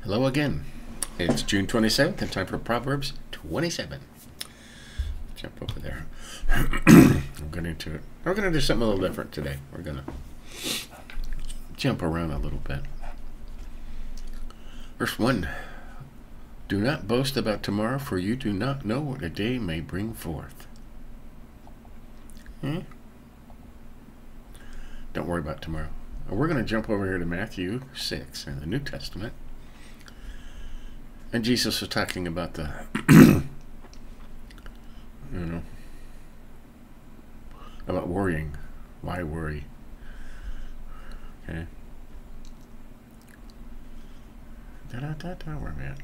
Hello again. It's June 27th and time for Proverbs 27. Jump over there. I'm getting into it. We're going to do something a little different today. We're going to jump around a little bit. Verse 1. Do not boast about tomorrow, for you do not know what a day may bring forth. Don't worry about tomorrow. We're going to jump over here to Matthew 6 in the New Testament. And Jesus was talking about the, about worrying. Why worry? Okay. Where am I at?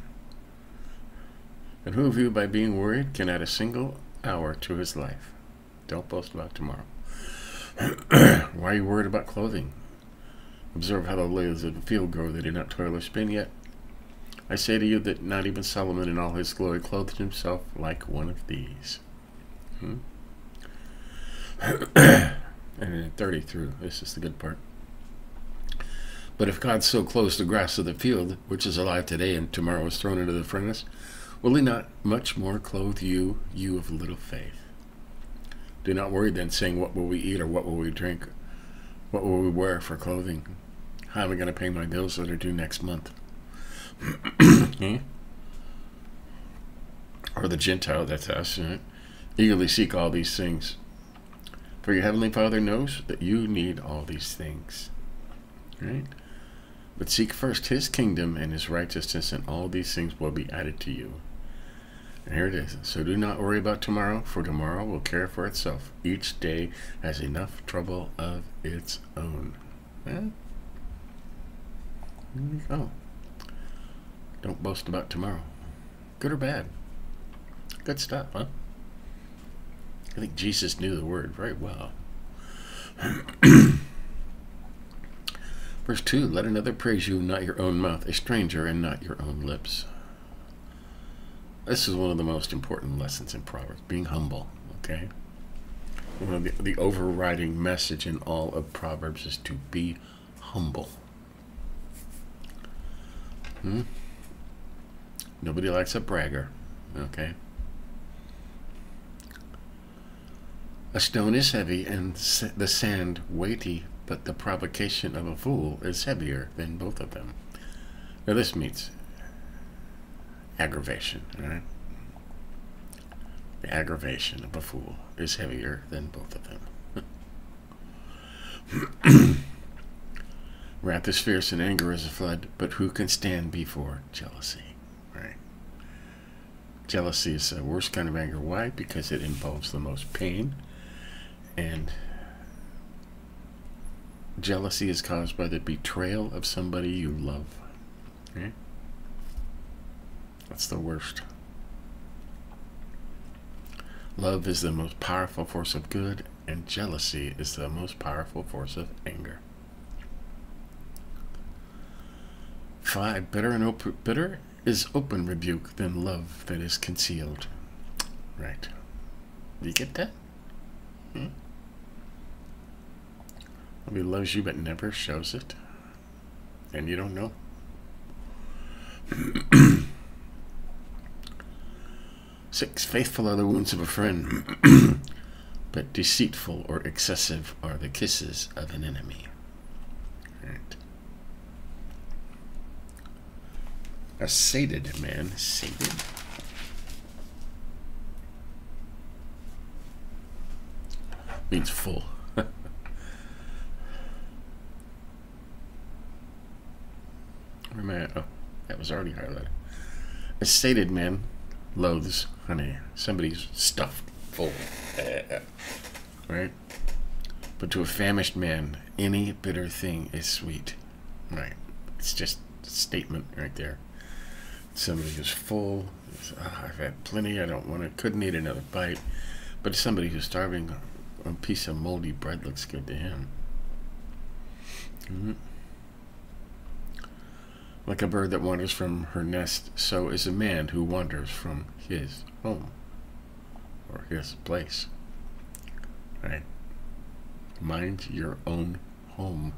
And who of you, by being worried, can add a single hour to his life? Don't boast about tomorrow. Why are you worried about clothing? Observe how the lilies of the field grow. They do not toil or spin, yet I say to you that not even Solomon in all his glory clothed himself like one of these. And in 30 through, this is the good part. But if God so clothes the grass of the field, which is alive today and tomorrow is thrown into the furnace, will he not much more clothe you, you of little faith? Do not worry then, saying, what will we eat, or what will we drink? What will we wear for clothing? How am I going to pay my bills that are due next month? Or the Gentile, that's us, right? Eagerly seek all these things. For your heavenly Father knows that you need all these things. Right? But seek first his kingdom and his righteousness, and all these things will be added to you. And here it is. So do not worry about tomorrow, for tomorrow will care for itself. Each day has enough trouble of its own. Here we go. Don't boast about tomorrow. Good or bad? Good stuff, huh? I think Jesus knew the word very well. Verse 2, let another praise you, not your own mouth, a stranger, and not your own lips. This is one of the most important lessons in Proverbs, being humble, okay? One of the overriding message in all of Proverbs is to be humble. Nobody likes a bragger, okay? A stone is heavy and the sand weighty, but the provocation of a fool is heavier than both of them. Now this means aggravation, all right? The aggravation of a fool is heavier than both of them. Wrath is fierce and anger is a flood, but who can stand before jealousy? Right? Jealousy is the worst kind of anger. Why? Because it involves the most pain, and jealousy is caused by the betrayal of somebody you love. Okay? That's the worst. Love is the most powerful force of good, and jealousy is the most powerful force of anger. 5. Bitter is open rebuke than love that is concealed. Right. Do you get that? Nobody loves you but never shows it. And you don't know. 6. Faithful are the wounds of a friend, but deceitful or excessive are the kisses of an enemy. Right. A sated man, sated, means full. Where am I at? Oh, that was already highlighted. A sated man loathes honey. Somebody's stuffed full. Right? But to a famished man, any bitter thing is sweet. Right? It's just a statement right there. Somebody who's full, I've had plenty, I don't want to, couldn't eat another bite. But somebody who's starving, a piece of moldy bread looks good to him. Like a bird that wanders from her nest, so is a man who wanders from his home, or his place. Right? Mind your own home.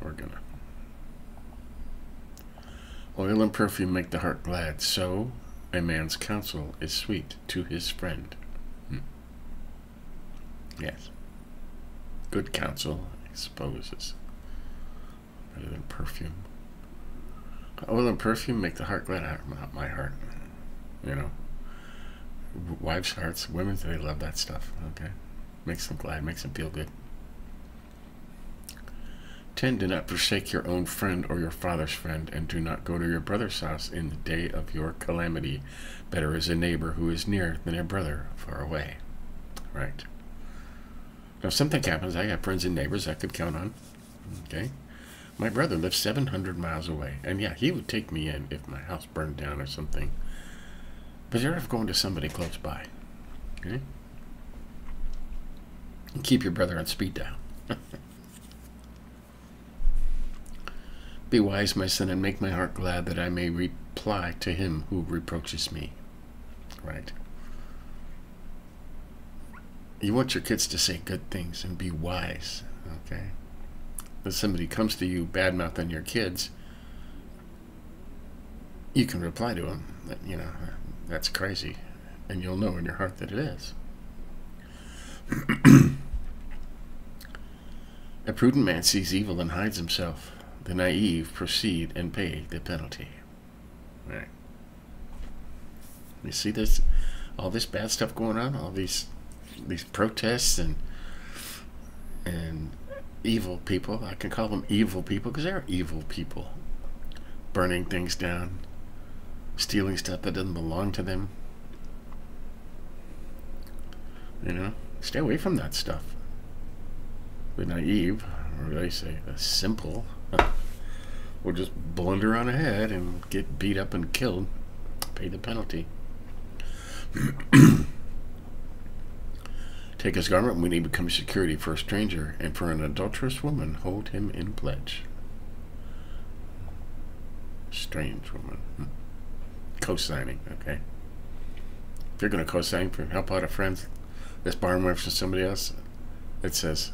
We're gonna. Oil and perfume make the heart glad, so a man's counsel is sweet to his friend. Yes. Good counsel exposes better than perfume. Oil and perfume make the heart glad. Not my heart. You know. Wives' hearts, women's, they love that stuff. Okay. Makes them glad, makes them feel good. 10. Do not forsake your own friend or your father's friend, and do not go to your brother's house in the day of your calamity. Better is a neighbor who is near than a brother far away. Right. Now, if something happens, I got friends and neighbors I could count on. Okay. My brother lives 700 miles away, and yeah, he would take me in if my house burned down or something. But you're going to somebody close by. Okay. And keep your brother on speed dial. Be wise, my son, and make my heart glad, that I may reply to him who reproaches me. Right. You want your kids to say good things and be wise. Okay. If somebody comes to you bad-mouthing your kids, you can reply to them that, you know, that's crazy, and you'll know in your heart that it is. A prudent man sees evil and hides himself. The naive proceed and pay the penalty. Right. You see this, all this bad stuff going on, all these protests and evil people. I can call them evil people because they're evil people. Burning things down, stealing stuff that doesn't belong to them. You know, stay away from that stuff. The naive, or they say the simple, will just blunder on ahead and get beat up and killed, pay the penalty. Take his garment when he becomes security for a stranger, and for an adulterous woman hold him in pledge. Strange woman. Co-signing, okay? If you're going to co-sign for help out a friend that's borrowing money from somebody else, it says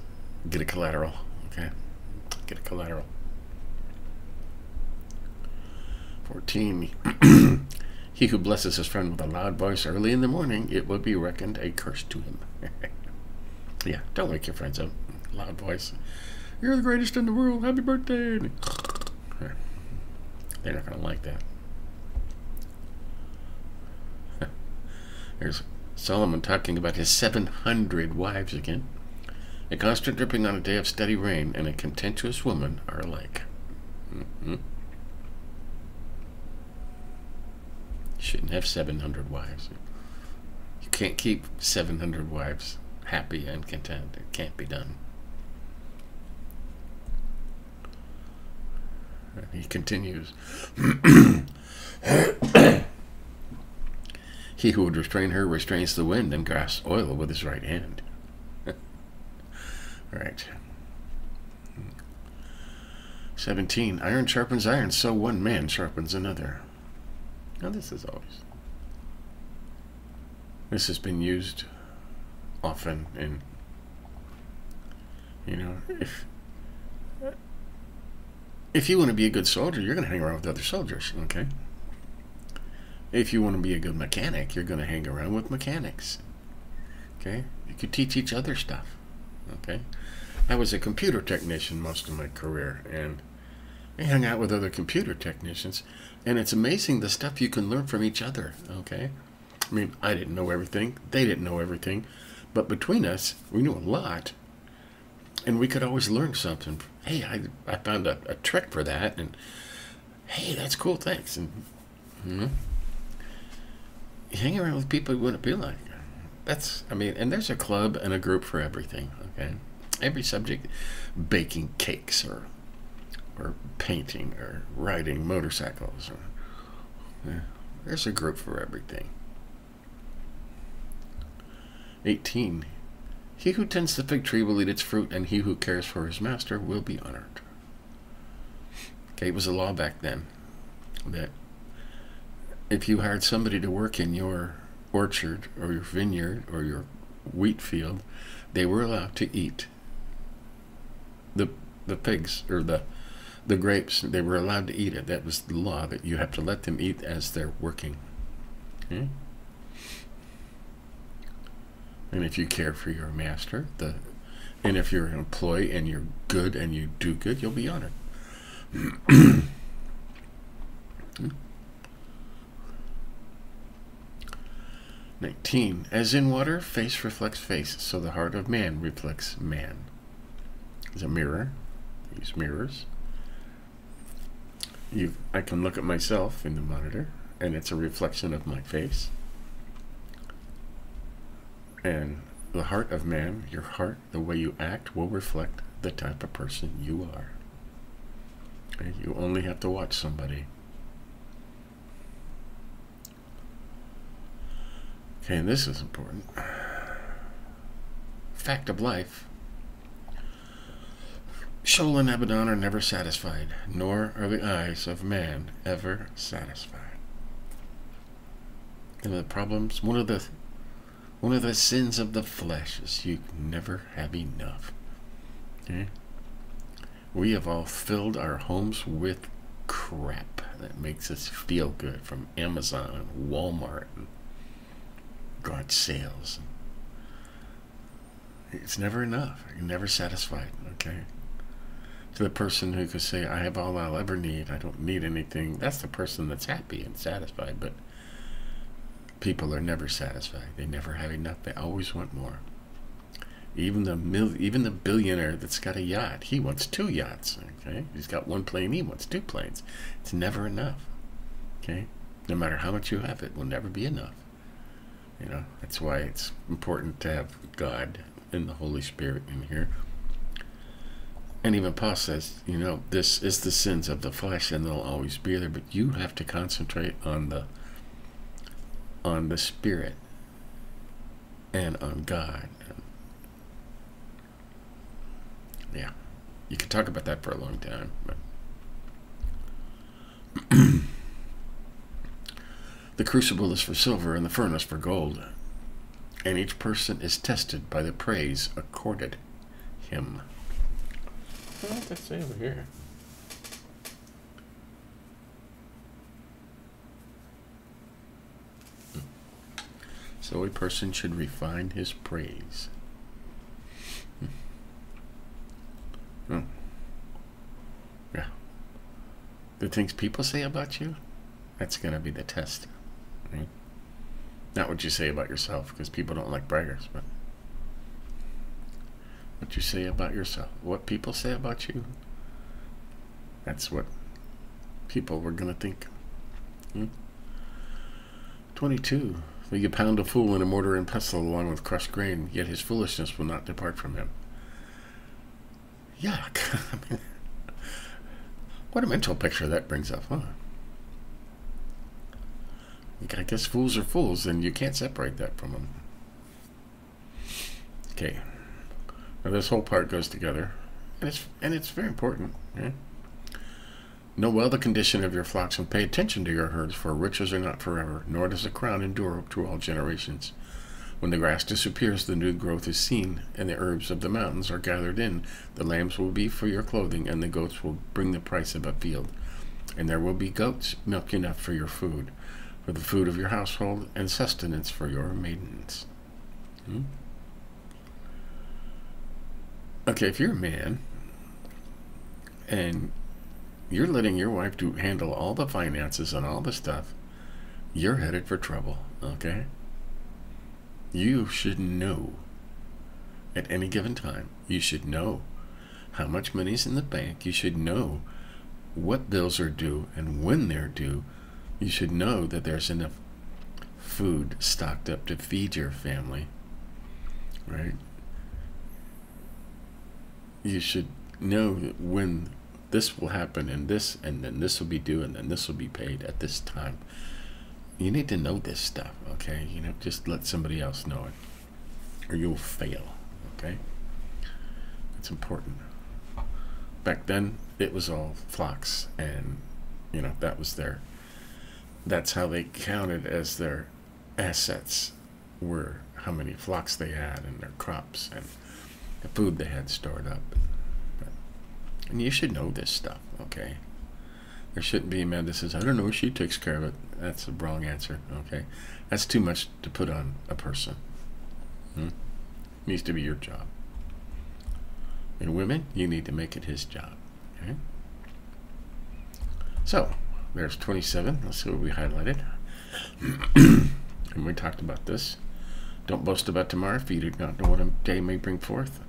get a collateral, okay? Get a collateral. 14. He who blesses his friend with a loud voice early in the morning, it will be reckoned a curse to him. Yeah, don't wake your friends up. Loud voice. You're the greatest in the world. Happy birthday. They're not going to like that. There's Solomon talking about his 700 wives again. A constant dripping on a day of steady rain and a contentious woman are alike. Shouldn't have 700 wives. You can't keep 700 wives happy and content. It can't be done. And he continues. He who would restrain her restrains the wind and grasps oil with his right hand. Right. 17. Iron sharpens iron, so one man sharpens another. Now this has been used often in, you know, if you want to be a good soldier, you're going to hang around with other soldiers, okay? If you want to be a good mechanic, you're going to hang around with mechanics, okay? You could teach each other stuff, okay? I was a computer technician most of my career, and I hung out with other computer technicians, and it's amazing the stuff you can learn from each other, okay? I mean, I didn't know everything, they didn't know everything, but between us, we knew a lot, and we could always learn something. Hey, I found a trick for that, and hey, that's cool, thanks. And you hang around with people you want to be like. That's, I mean, and there's a club and a group for everything, okay? Every subject, baking cakes or painting or riding motorcycles. There's a group for everything. 18. He who tends the fig tree will eat its fruit, and he who cares for his master will be honored. Okay, it was a law back then that if you hired somebody to work in your orchard or your vineyard or your wheat field, they were allowed to eat the the pigs, or the grapes, they were allowed to eat it. That was the law, that you have to let them eat as they're working. Okay? And if you care for your master, and if you're an employee and you're good and you do good, you'll be honored. 19. As in water, face reflects face, so the heart of man reflects man. There's a mirror. Use mirrors. I can look at myself in the monitor, and it's a reflection of my face. And the heart of man, your heart, the way you act, will reflect the type of person you are. Okay? You only have to watch somebody. Okay, and this is important. Fact of life. Sheol and Abaddon are never satisfied, nor are the eyes of man ever satisfied. And the problems, one of the sins of the flesh is you never have enough. Okay? We have all filled our homes with crap that makes us feel good, from Amazon and Walmart and garage sales. It's never enough. You're never satisfied. Okay? To the person who could say, I have all I'll ever need, I don't need anything, that's the person that's happy and satisfied. But people are never satisfied. They never have enough. They always want more. Even the billionaire that's got a yacht, he wants 2 yachts. Okay, he's got 1 plane, he wants 2 planes. It's never enough. Okay, no matter how much you have, it will never be enough. You know, that's why it's important to have God and the Holy Spirit in here. And even Paul says, you know, this is the sins of the flesh, and they'll always be there. But you have to concentrate on the Spirit and on God. Yeah, you could talk about that for a long time. But the crucible is for silver, and the furnace for gold, and each person is tested by the praise accorded him. What does that say over here? So a person should refine his praise. Yeah. The things people say about you, that's going to be the test. Right? Not what you say about yourself, because people don't like braggers, but what you say about yourself. What people say about you, that's what people were going to think. 22. Will you pound a fool in a mortar and pestle along with crushed grain, yet his foolishness will not depart from him? Yuck. I mean, what a mental picture that brings up, huh? I guess fools are fools, and you can't separate that from them. Okay. Now this whole part goes together, and it's very important. Yeah? Know well the condition of your flocks, and pay attention to your herds, for riches are not forever, nor does a crown endure through all generations. When the grass disappears, the new growth is seen, and the herbs of the mountains are gathered in. The lambs will be for your clothing, and the goats will bring the price of a field. And there will be goats, milk enough for your food, for the food of your household, and sustenance for your maidens. Okay, if you're a man, and you're letting your wife handle all the finances and all the stuff, you're headed for trouble, okay? You should know at any given time. You should know how much money's in the bank. You should know what bills are due and when they're due. You should know that there's enough food stocked up to feed your family, right? You should know when this will happen, and then this will be due, and then this will be paid at this time. You need to know this stuff, okay? You know, just let somebody else know it, or you'll fail, okay? It's important. Back then, it was all flocks, and, you know, that's how they counted as their assets, were how many flocks they had, and their crops, and the food they had stored up. But And you should know this stuff, okay? There shouldn't be a man that says, I don't know, she takes care of it. That's the wrong answer, okay? That's too much to put on a person. It needs to be your job. And women, you need to make it his job, okay? So, there's 27. Let's see what we highlighted. And we talked about this. Don't boast about tomorrow, for you do not know what a day may bring forth.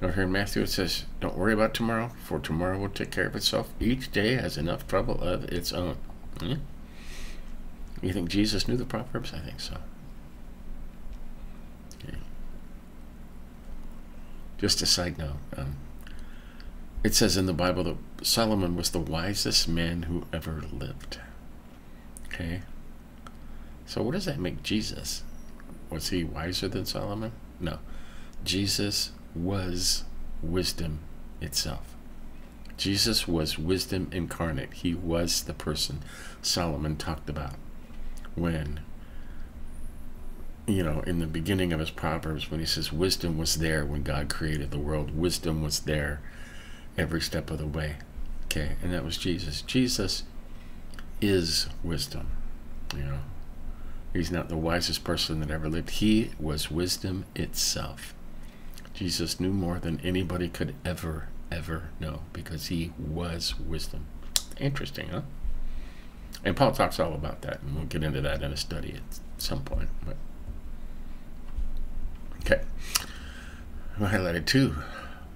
Now here in Matthew it says, don't worry about tomorrow, for tomorrow will take care of itself. Each day has enough trouble of its own. You think Jesus knew the Proverbs? I think so. Okay. Just a side note. It says in the Bible that Solomon was the wisest man who ever lived. Okay? So what does that make Jesus? Was he wiser than Solomon? No. Jesus was wisdom itself. Jesus was wisdom incarnate. He was the person Solomon talked about when, in the beginning of his Proverbs, when he says wisdom was there when God created the world. Wisdom was there every step of the way. Okay, and that was Jesus. Jesus is wisdom. He's not the wisest person that ever lived. He was wisdom itself. Jesus knew more than anybody could ever know because he was wisdom. Interesting, huh? And Paul talks all about that, and we'll get into that in a study at some point. But okay. I highlighted 2.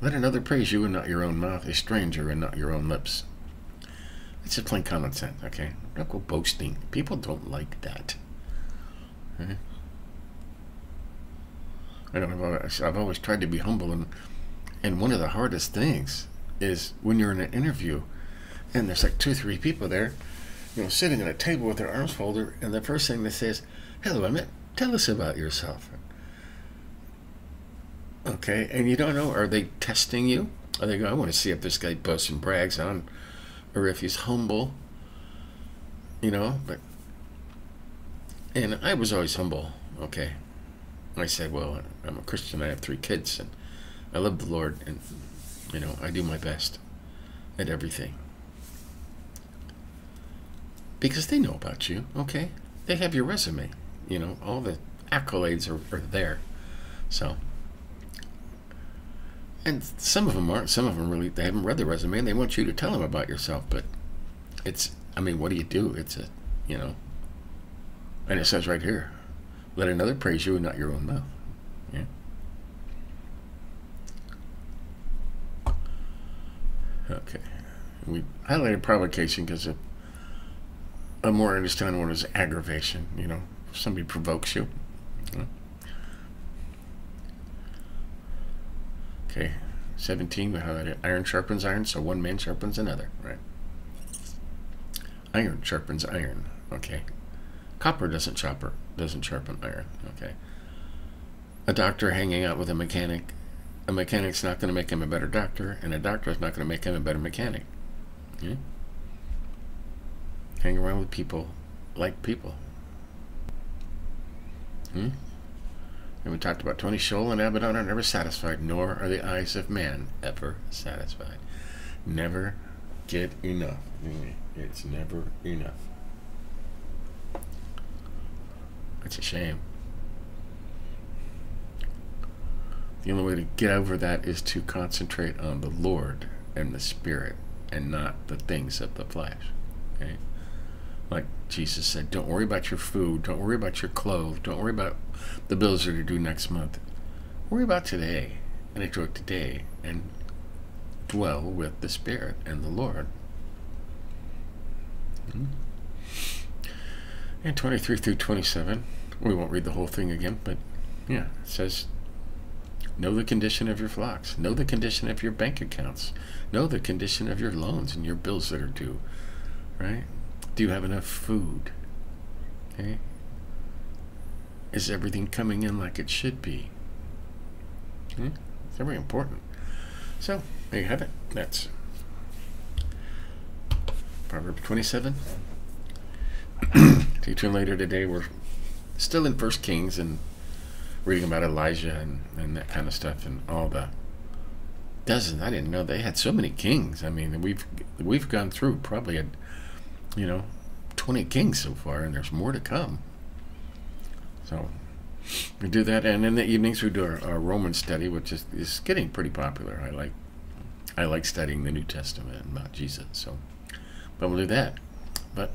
Let another praise you and not your own mouth, a stranger and not your own lips. It's just plain common sense, okay? Don't go boasting. People don't like that. Okay? I know I've always tried to be humble, and one of the hardest things is when you're in an interview and there's like 2 or 3 people there, sitting at a table with their arms folded, and the first thing they say is, hello, Emmett, tell us about yourself. Okay, and you don't know, are they testing you? Are they going, I want to see if this guy boasts and brags on, or if he's humble, but, and I was always humble, okay. I said, well, I'm a Christian, I have 3 kids, and I love the Lord, and, I do my best at everything. Because they know about you, okay? They have your resume, all the accolades are there. So, and some of them aren't, some of them really, they haven't read the resume, and they want you to tell them about yourself, but it's, what do you do? It's a, and it says right here, let another praise you and not your own mouth. Yeah. Okay. We highlighted provocation because a more understanding one is aggravation. If somebody provokes you. Okay. 17, we highlighted iron sharpens iron, so one man sharpens another. Right. Iron sharpens iron. Okay. Copper doesn't sharpen iron, okay? A doctor hanging out with a mechanic's not going to make him a better doctor, and a doctor is not going to make him a better mechanic. Okay? Hang around with people like people. And we talked about Tony Scholl and Abaddon are never satisfied, nor are the eyes of man ever satisfied. Never get enough. It's never enough. It's a shame. The only way to get over that is to concentrate on the Lord and the Spirit and not the things of the flesh. Okay? Like Jesus said, don't worry about your food, don't worry about your clothes, don't worry about the bills that are due next month. Worry about today and enjoy today and dwell with the Spirit and the Lord. And 23 through 27, we won't read the whole thing again, but yeah, it says, know the condition of your flocks, know the condition of your bank accounts, know the condition of your loans and your bills that are due, right? Do you have enough food? Okay? Is everything coming in like it should be? Okay? It's very important. So, there you have it. That's Proverbs 27. Teaching later today, we're still in 1 Kings and reading about Elijah and that kind of stuff and all the dozens. I didn't know they had so many kings. I mean, we've gone through probably 20 kings so far, and there's more to come. So we do that, and in the evenings we do our Roman study, which is getting pretty popular. I like studying the New Testament about Jesus. So, but we'll do that. But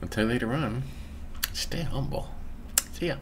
until later on, stay humble. See ya.